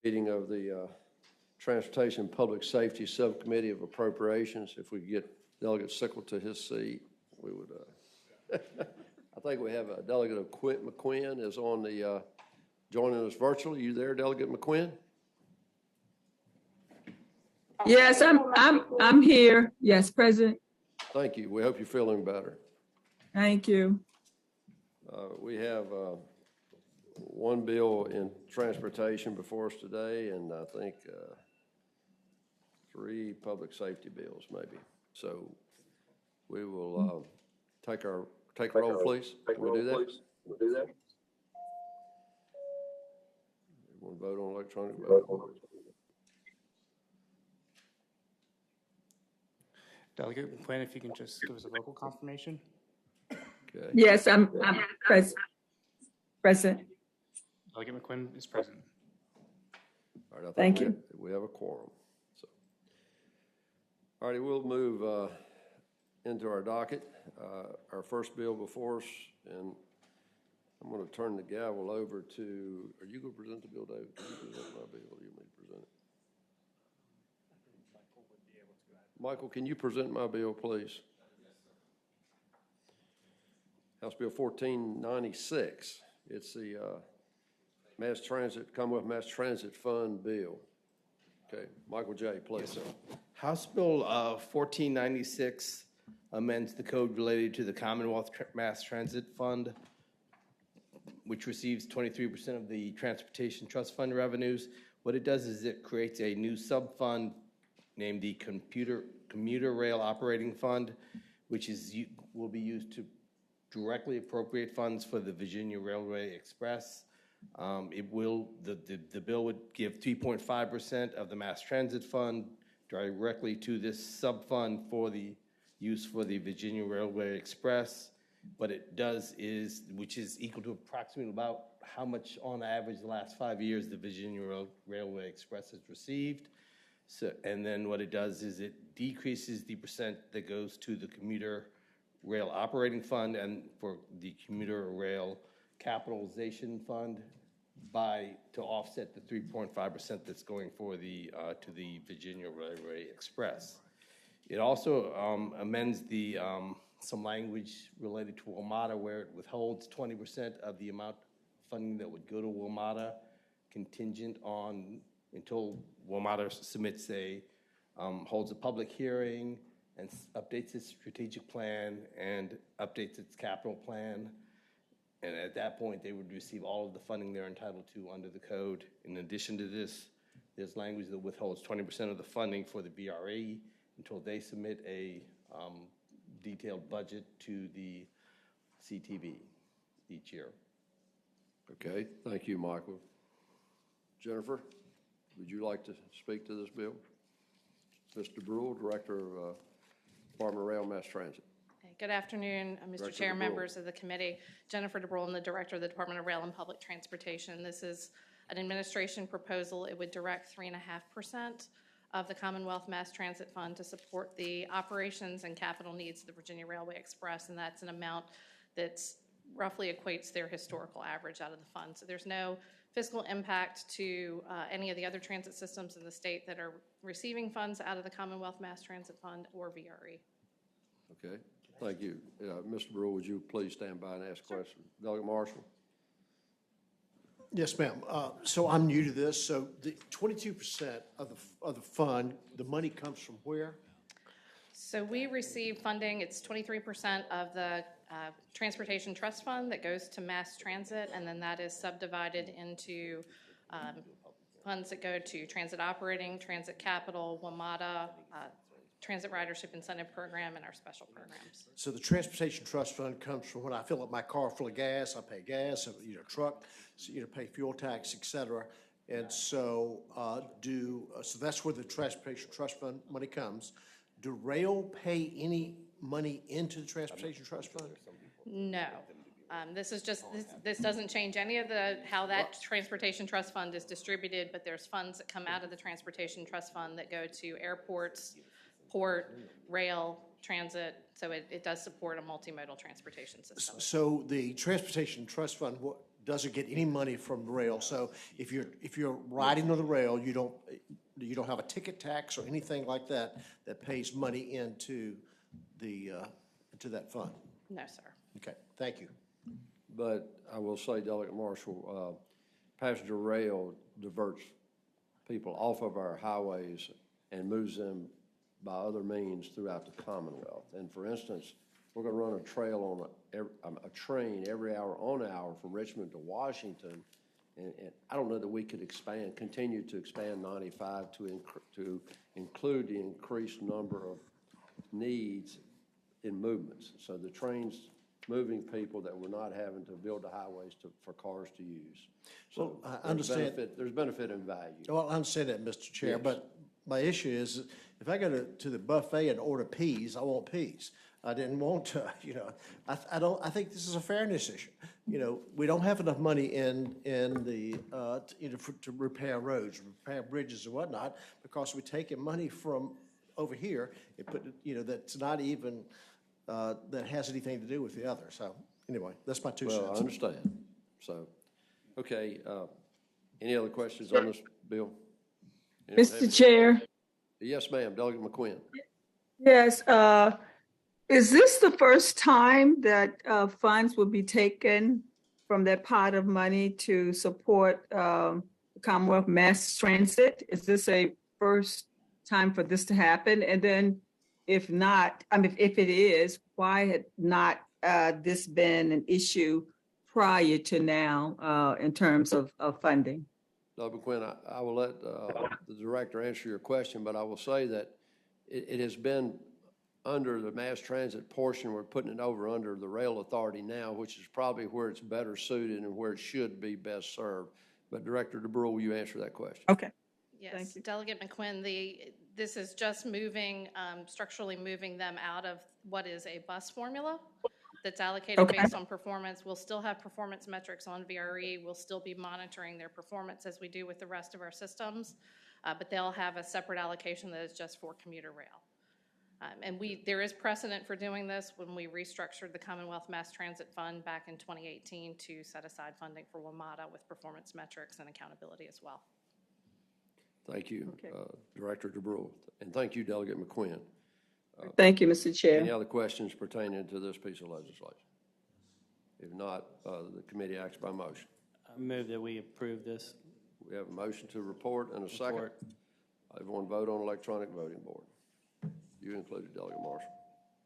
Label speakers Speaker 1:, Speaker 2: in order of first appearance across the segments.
Speaker 1: Meeting of the Transportation and Public Safety Subcommittee of Appropriations. If we could get Delegate Sickle to his seat, we would. I think we have a Delegate of McQuinn is on the joining us virtually. You there, Delegate McQuinn?
Speaker 2: Yes, I'm here. Yes, President.
Speaker 1: Thank you. We hope you're feeling better.
Speaker 2: Thank you.
Speaker 1: We have one bill in transportation before us today, and I think 3 public safety bills, maybe. So we will take roll, please. Can we do that? We'll do that. You want to vote on electronic vote?
Speaker 3: Delegate McQuinn, if you can just give us a vocal confirmation.
Speaker 1: Okay.
Speaker 2: Yes, I'm present.
Speaker 3: Delegate McQuinn is present.
Speaker 1: All right, I think
Speaker 2: Thank you.
Speaker 1: We have a quorum. So, all righty, we'll move into our docket. Our first bill before us, and I'm going to turn the gavel over to. Are you going to present the bill, David? Can you present my bill? Or you want me to present it? Michael, can you present my bill, please? House Bill 1496. It's the Mass Transit, Commonwealth Mass Transit Fund bill. Okay, Michael J., please.
Speaker 4: Yes, sir. House Bill 1496 amends the code related to the Commonwealth Mass Transit Fund, which receives 23% of the Transportation Trust Fund revenues. What it does is it creates a new sub-fund named the Commuter Rail Operating Fund, which will be used to directly appropriate funds for the Virginia Railway Express. The bill would give 3.5% of the Mass Transit Fund directly to this sub-fund for the use for the Virginia Railway Express. What it does is, which is equal to approximately about how much on average the last 5 years the Virginia Railway Express has received. So, and then what it does is it decreases the percent that goes to the Commuter Rail Operating Fund and for the Commuter Rail Capitalization Fund to offset the 3.5% that's going for the to the Virginia Railway Express. It also amends the some language related to WMATA where it withholds 20% of the amount of funding that would go to WMATA contingent on until WMATA submits holds a public hearing and updates its strategic plan and updates its capital plan. And at that point, they would receive all of the funding they're entitled to under the code. In addition to this, there's language that withholds 20% of the funding for the BRE until they submit a detailed budget to the CTV each year.
Speaker 1: Okay, thank you, Michael. Jennifer, would you like to speak to this bill? Mr. Brule, Director of Department of Rail Mass Transit.
Speaker 5: Good afternoon, Mr. Chair, members of the committee. Jennifer DeBrule, I'm the Director of the Department of Rail and Public Transportation. This is an administration proposal. It would direct 3.5% of the Commonwealth Mass Transit Fund to support the operations and capital needs of the Virginia Railway Express, and that's an amount that's roughly equates their historical average out of the fund. So there's no fiscal impact to any of the other transit systems in the state that are receiving funds out of the Commonwealth Mass Transit Fund or VRE.
Speaker 1: Okay, thank you. Mr. Brule, would you please stand by and ask questions? Delegate Marshall.
Speaker 6: Yes, ma'am. So I'm new to this. So the 22% of the fund, the money comes from where?
Speaker 5: So we receive funding. It's 23% of the Transportation Trust Fund that goes to mass transit, and then that is subdivided into funds that go to transit operating, transit capital, WMATA, Transit Ridership Incentive Program, and our special programs.
Speaker 6: So the Transportation Trust Fund comes from when I fill up my car full of gas, I pay gas, truck, so, pay fuel tax, et cetera. And so so that's where the Transportation Trust Fund money comes. Do rail pay any money into the Transportation Trust Fund?
Speaker 5: No. This is just, this doesn't change any of how that Transportation Trust Fund is distributed, but there's funds that come out of the Transportation Trust Fund that go to airports, port, rail, transit, so it does support a multimodal transportation system.
Speaker 6: So the Transportation Trust Fund, doesn't get any money from the rail. So if you're riding on the rail, you don't have a ticket tax or anything like that that pays money into that fund.
Speaker 5: No, sir.
Speaker 6: Okay, thank you.
Speaker 1: But I will say, Delegate Marshall, passenger rail diverts people off of our highways and moves them by other means throughout the Commonwealth. And for instance, we're going to run a trail on a train every hour on hour from Richmond to Washington. And I don't know that we could continue to expand 95 to include the increased number of needs in movements. So the train's moving people that we're not having to build the highways for cars to use. So
Speaker 6: Well, I understand.
Speaker 1: There's benefit in value.
Speaker 6: Well, I understand that, Mr. Chair,
Speaker 1: Yes.
Speaker 6: but my issue is, if I go to the buffet and order peas, I want peas. I didn't want to, I think this is a fairness issue. We don't have enough money in the, to repair roads, repair bridges and whatnot, because we're taking money from over here and put, that's not even, that has anything to do with the other. So anyway, that's my 2 cents.
Speaker 1: Well, I understand. So, okay, any other questions on this bill?
Speaker 2: Mr. Chair,
Speaker 1: Yes, ma'am, Delegate McQuinn.
Speaker 2: yes, is this the first time that funds will be taken from that pot of money to support Commonwealth Mass Transit? Is this a first time for this to happen? And then if not, if it is, why had not this been an issue prior to now in terms of funding?
Speaker 1: Delegate McQuinn, I will let the director answer your question, but I will say that it has been under the mass transit portion. We're putting it over under the rail authority now, which is probably where it's better suited and where it should be best served. But Director DeBrule, will you answer that question?
Speaker 2: Okay.
Speaker 5: Yes,
Speaker 2: Thank you.
Speaker 5: Delegate McQuinn, this is just moving, structurally moving them out of what is a bus formula that's allocated based on performance. We'll still have performance metrics on VRE. We'll still be monitoring their performance as we do with the rest of our systems, but they'll have a separate allocation that is just for commuter rail. And there is precedent for doing this when we restructured the Commonwealth Mass Transit Fund back in 2018 to set aside funding for WMATA with performance metrics and accountability as well.
Speaker 1: Thank you,
Speaker 2: Okay.
Speaker 1: Director DeBrule, and thank you, Delegate McQuinn.
Speaker 2: Thank you, Mr.
Speaker 1: Any
Speaker 2: Chair.
Speaker 1: other questions pertaining to this piece of legislation? If not, the committee acts by motion.
Speaker 7: I move that we approve this.
Speaker 1: We have a motion to report and a second.
Speaker 7: Report.
Speaker 1: Everyone vote on electronic voting board. You included, Delegate Marshall.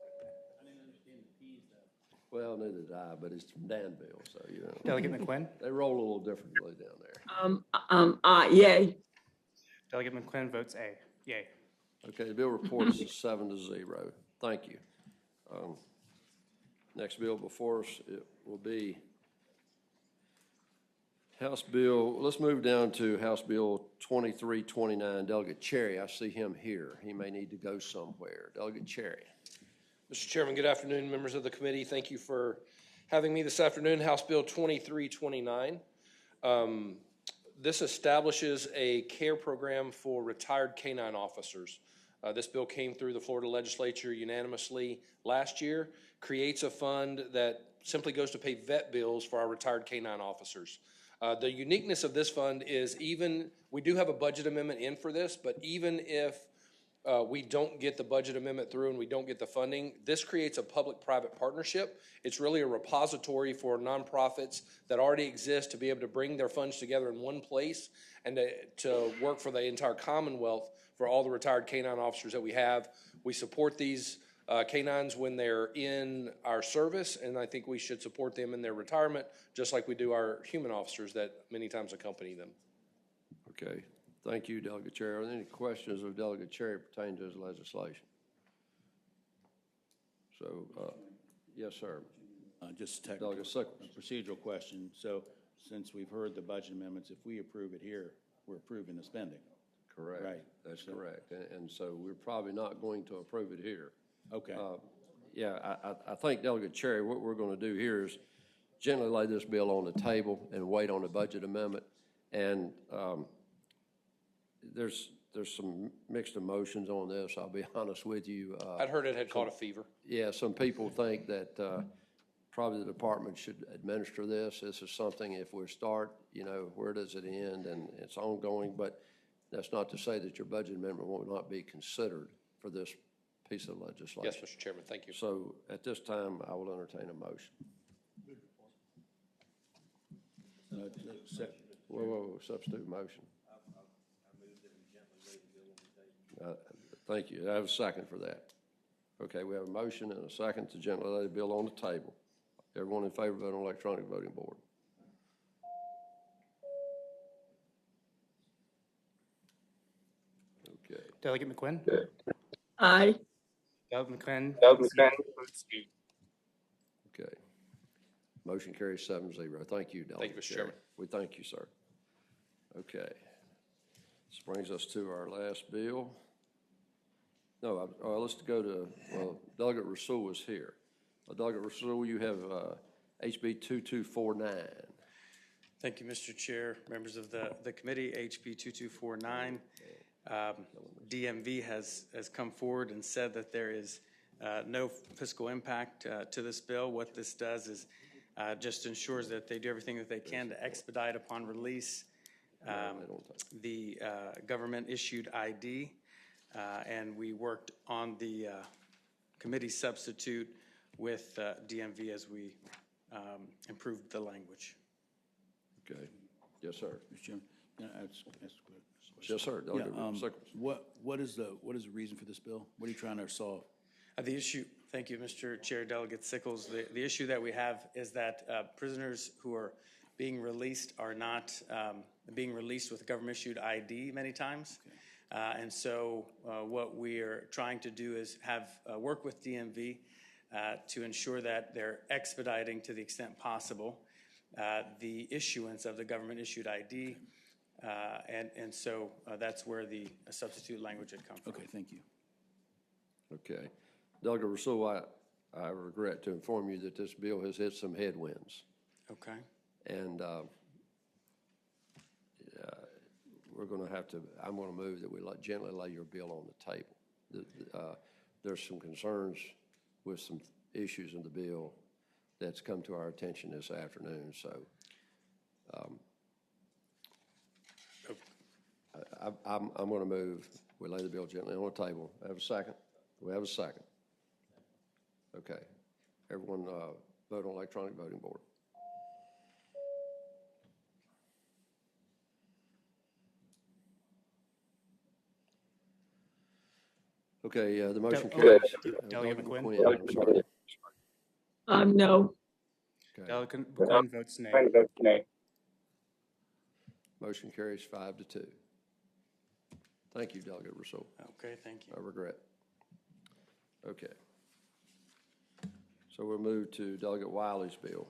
Speaker 7: I didn't understand the P's though.
Speaker 1: Well, neither did I, but it's from Danville, so,
Speaker 3: Delegate McQuinn?
Speaker 1: they roll a little differently down there.
Speaker 2: Yay.
Speaker 3: Delegate McQuinn votes A. Yay.
Speaker 1: Okay, the bill reports is 7-0. Thank you. Next bill before us, it will be House Bill, let's move down to House Bill 2329. Delegate Cherry, I see him here. He may need to go somewhere. Delegate Cherry.
Speaker 8: Mr. Chairman, good afternoon, members of the committee. Thank you for having me this afternoon. House Bill 2329. This establishes a care program for retired canine officers. This bill came through the Florida legislature unanimously last year, creates a fund that simply goes to pay vet bills for our retired canine officers. The uniqueness of this fund is we do have a budget amendment in for this, but even if we don't get the budget amendment through and we don't get the funding, this creates a public-private partnership. It's really a repository for nonprofits that already exist to be able to bring their funds together in one place and to work for the entire Commonwealth for all the retired canine officers that we have. We support these canines when they're in our service, and I think we should support them in their retirement, just like we do our human officers that many times accompany them.
Speaker 1: Okay, thank you, Delegate Cherry. Are there any questions of Delegate Cherry pertaining to his legislation? So, yes, sir.
Speaker 9: Just a
Speaker 1: Delegate Sickles.
Speaker 9: procedural question. So since we've heard the budget amendments, if we approve it here, we're approving the spending.
Speaker 1: Correct.
Speaker 9: Right.
Speaker 1: That's correct. And so we're probably not going to approve it here.
Speaker 9: Okay.
Speaker 1: Yeah, I think, Delegate Cherry, what we're going to do here is gently lay this bill on the table and wait on a budget amendment. And there's some mixed emotions on this, I'll be honest with you.
Speaker 8: I'd heard it had caught a fever.
Speaker 1: Yeah, some people think that probably the department should administer this. This is something, if we start, where does it end? And it's ongoing, but that's not to say that your budget amendment will not be considered for this piece of legislation.
Speaker 8: Yes, Mr. Chairman, thank you.
Speaker 1: So at this time, I will entertain a motion. Whoa, substitute motion. Thank you. I have a second for that. Okay, we have a motion and a second to gently lay the bill on the table. Everyone in favor, vote on electronic voting board. Okay.
Speaker 3: Delegate McQuinn?
Speaker 2: Aye.
Speaker 3: Delegate McQuinn?
Speaker 1: Okay. Motion carries 7-0. Thank you, Delegate.
Speaker 8: Thank you, Mr. Chairman.
Speaker 1: We thank you, sir. Okay. This brings us to our last bill. No, let's go to, Delegate Rasul is here. Delegate Rasul, you have HB 2249.
Speaker 10: Thank you, Mr. Chair, members of the committee. HB 2249. DMV has come forward and said that there is no fiscal impact to this bill. What this does is just ensures that they do everything that they can to expedite upon release the government-issued ID. And we worked on the committee substitute with DMV as we improved the language.
Speaker 1: Okay. Yes, sir.
Speaker 9: Mr. Chairman, can I ask a question?
Speaker 1: Yes, sir. Delegate Sickles.
Speaker 9: What is the reason for this bill? What are you trying to solve?
Speaker 10: The issue, thank you, Mr. Chair, Delegate Sickles. The issue that we have is that prisoners who are being released are not being released with government-issued ID many times. Okay. And so what we are trying to do is have work with DMV to ensure that they're expediting to the extent possible the issuance of the government-issued ID. And so that's where the substitute language had come from.
Speaker 9: Okay, thank you.
Speaker 1: Okay. Delegate Rousseau, I regret to inform you that this bill has hit some headwinds.
Speaker 10: Okay.
Speaker 1: And we're going to have to, I'm going to move that we gently lay your bill on the table. There's some concerns with some issues in the bill that's come to our attention this afternoon. So I'm going to move, we lay the bill gently on the table. I have a second? Do we have a second? Okay. Everyone vote on electronic voting board. Okay, the motion carries.
Speaker 3: Delegate McQuinn?
Speaker 1: I'm sorry.
Speaker 2: No.
Speaker 1: Okay.
Speaker 3: Delegate McQuinn votes nay.
Speaker 1: Motion carries 5-2. Thank you, Delegate Rousseau.
Speaker 10: Okay, thank you.
Speaker 1: I regret. Okay. So we'll move to Delegate Wiley's bill.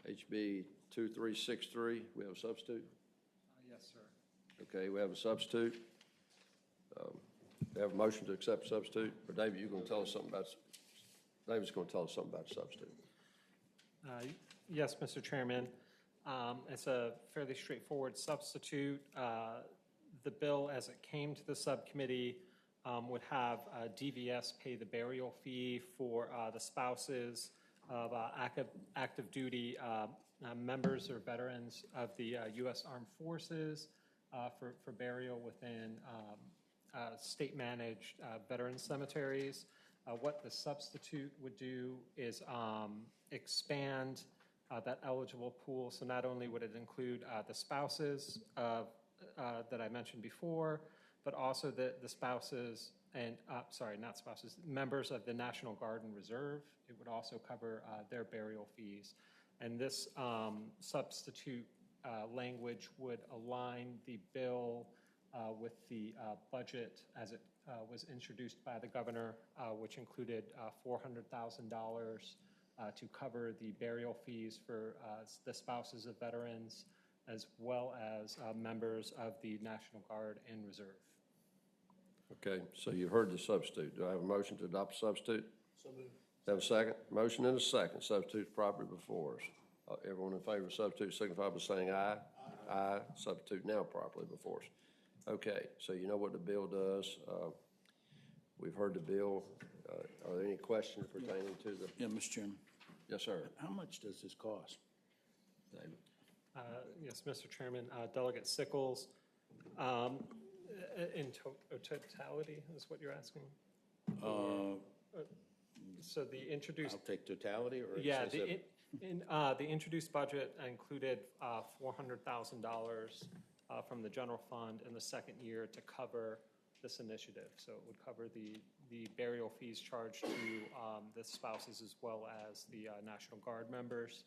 Speaker 1: HB 2363. We have a substitute?
Speaker 11: Yes, sir.
Speaker 1: Okay, we have a substitute. We have a motion to accept substitute. Or David, you're going to tell us something about, David's going to tell us something about substitute.
Speaker 11: Yes, Mr. Chairman. It's a fairly straightforward substitute. The bill, as it came to the subcommittee, would have DVS pay the burial fee for the spouses of active duty members or veterans of the U.S. Armed Forces for burial within state-managed veteran cemeteries. What the substitute would do is expand that eligible pool. So not only would it include the spouses that I mentioned before, but also the spouses and, not spouses, members of the National Guard and Reserve. It would also cover their burial fees. And this substitute language would align the bill with the budget as it was introduced by the governor, which included $400,000 to cover the burial fees for the spouses of veterans, as well as members of the National Guard and Reserve.
Speaker 1: Okay, so you heard the substitute. Do I have a motion to adopt a substitute? So moved. Have a second? Motion and a second. Substitute properly before us. Everyone in favor of substitute signify by saying aye. Aye. Aye. Substitute now properly before us. Okay, so you know what the bill does. We've heard the bill. Are there any questions pertaining to the?
Speaker 9: Yeah, Mr. Chairman,
Speaker 1: Yes, sir.
Speaker 9: how much does this cost?
Speaker 1: David?
Speaker 11: Yes, Mr. Chairman, Delegate Sickles, in totality is what you're asking? So the introduced.
Speaker 9: I'll take totality or?
Speaker 11: Yeah,
Speaker 9: says
Speaker 11: the introduced budget included $400,000 from the general fund in the second year to cover this initiative. So it would cover the burial fees charged to the spouses as well as the National Guard members.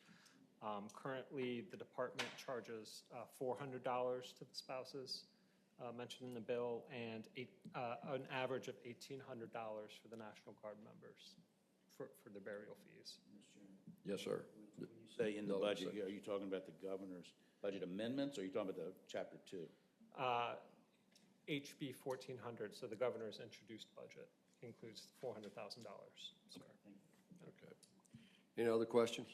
Speaker 11: Currently, the department charges $400 to the spouses mentioned in the bill, and an average of $1,800 for the National Guard members for the burial fees.
Speaker 1: Yes, sir.
Speaker 9: When you say in the budget, are you talking about the governor's budget amendments, or are you talking about the chapter 2?
Speaker 11: HB 1400, so the governor's introduced budget includes $400,000, sir.
Speaker 1: Okay. Any other questions?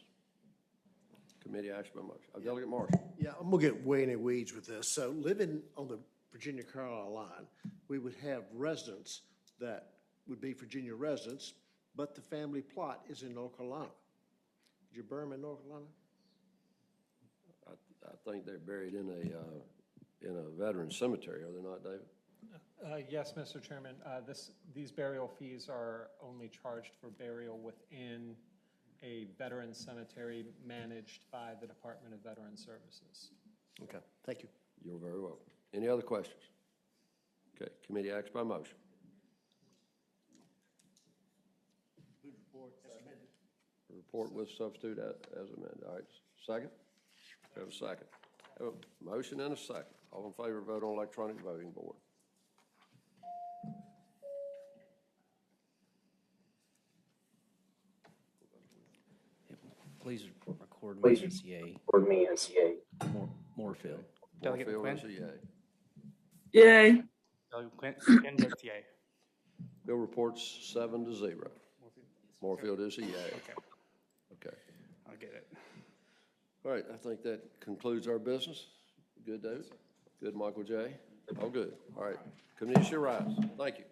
Speaker 1: Committee action by motion. Delegate Marshall.
Speaker 6: Yeah, I'm gonna get way in the weeds with this. So living on the Virginia-Carlisle line, we would have residents that would be Virginia residents, but the family plot is in North Carolina. Did you bury them in North Carolina?
Speaker 1: I think they're buried in a veteran cemetery, are they not, David?
Speaker 11: Yes, Mr. Chairman. These burial fees are only charged for burial within a veteran cemetery managed by the Department of Veteran Services.
Speaker 6: Okay, thank you.
Speaker 1: You're very welcome. Any other questions? Okay, committee acts by motion. Report with substitute as amended. All right, second? We have a second. Have a motion and a second. All in favor, vote on electronic voting board.
Speaker 7: Please record me as yay. Moorfield.
Speaker 3: Delegate
Speaker 1: Moorfield
Speaker 3: McQuinn?
Speaker 1: is a yea.
Speaker 2: Yay.
Speaker 3: Delegate McQuinn votes yea.
Speaker 1: Bill reports 7-0. Moorfield is a yea.
Speaker 3: Okay,
Speaker 1: Okay.
Speaker 3: I'll get it.
Speaker 1: All right, I think that concludes our business. Good, David? Good, Michael J? All good. All right. Committee should rise. Thank you.